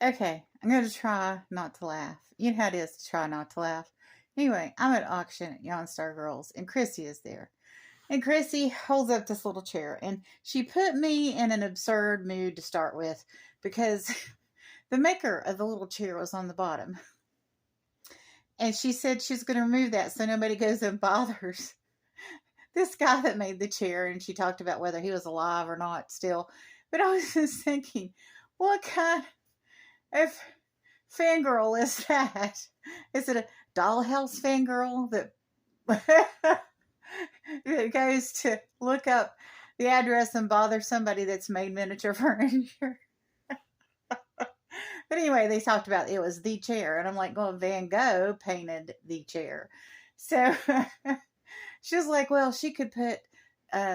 Okay, I'm going to try not to laugh. You know how it is to try not to laugh. Anyway, I'm at auction at Yon Star Girls, and Chrissy is there. And Chrissy holds up this little chair, and she put me in an absurd mood to start with because the maker of the little chair was on the bottom. And she said she's going to remove that so nobody goes and bothers this guy that made the chair. And she talked about whether he was alive or not still. But I was just thinking, what kind of fangirl is that? Is it a dollhouse fangirl that that goes to look up the address and bother somebody that's made miniature furniture? But anyway, they talked about it was the chair, and I'm like, well, Van Gogh painted the chair. So she was like, well, she could put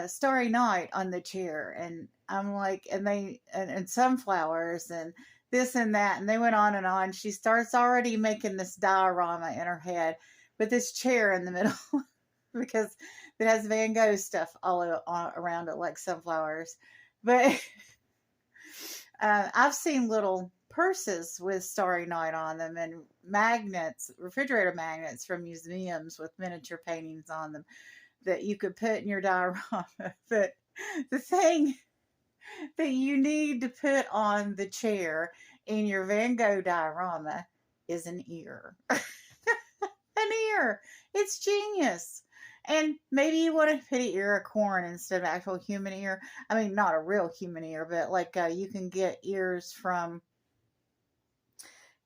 Starry Night on the chair. And I'm like, and sunflowers and this and that. And they went on and on. She starts already making this diorama in her head with this chair in the middle because it has Van Gogh stuff around it, like sunflowers. But I've seen little purses with Starry Night on them and magnets, refrigerator magnets from museums with miniature paintings on them that you could put in your diorama. But the thing that you need to put on the chair in your Van Gogh diorama is an ear. An ear. It's genius. And maybe you want to put an ear of corn instead of actual human ear. I mean, not a real human ear, but like you can get ears from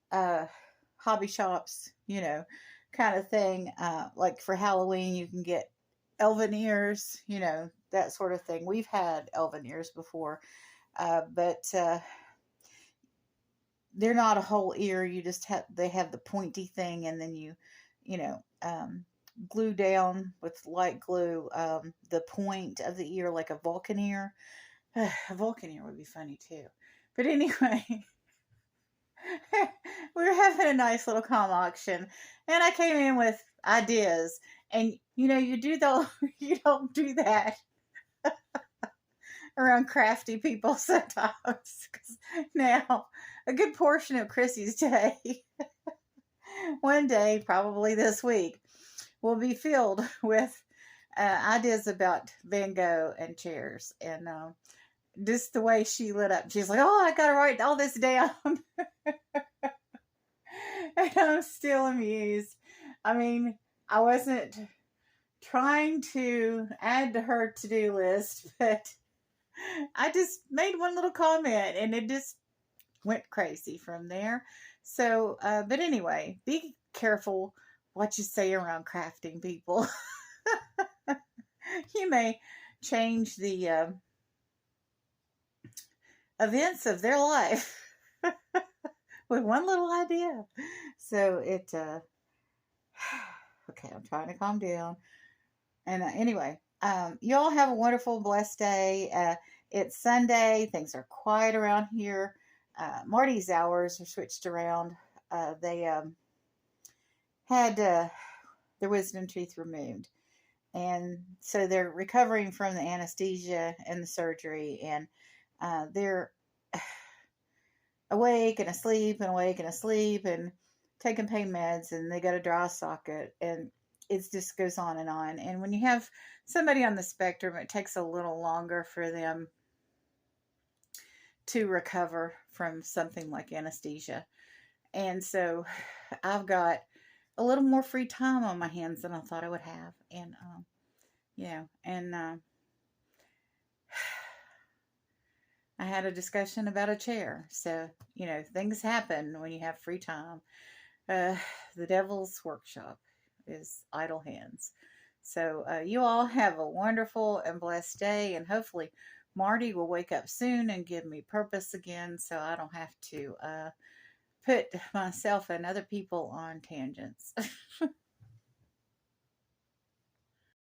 uh, hobby shops, kind of thing. Like for Halloween, you can get elven ears, that sort of thing. We've had elven ears before, but they're not a whole ear. They have the pointy thing, and then you know, glue down with light glue the point of the ear like a Vulcan ear. A Vulcan ear would be funny too. But anyway, we were having a nice little calm auction, and I came in with ideas. And you don't do that around crafty people sometimes. 'Cause now, a good portion of Chrissy's day, one day, probably this week, will be filled with ideas about Van Gogh and chairs. And just the way she lit up, she's like, "Oh, I gotta write all this down," and I'm still amused. I mean, I wasn't trying to add to her to-do list, but I just made one little comment and it just went crazy from there. So, but anyway, be careful what you say around crafting people. You may change the events of their life with one little idea. So okay, I'm trying to calm down. And anyway, you all have a wonderful, blessed day. It's Sunday. Things are quiet around here. Marty's hours are switched around. They had their wisdom teeth removed. And so they're recovering from the anesthesia and the surgery. And they're awake and asleep and awake and asleep and taking pain meds. And they got a dry socket. And it just goes on. And when you have somebody on the spectrum, it takes a little longer for them to recover from something like anesthesia. And so I've got a little more free time on my hands than I thought I would have. And, I had a discussion about a chair. So, things happen when you have free time. The devil's workshop is idle hands. So you all have a wonderful and blessed day, and hopefully Marty will wake up soon and give me purpose again, so I don't have to put myself and other people on tangents.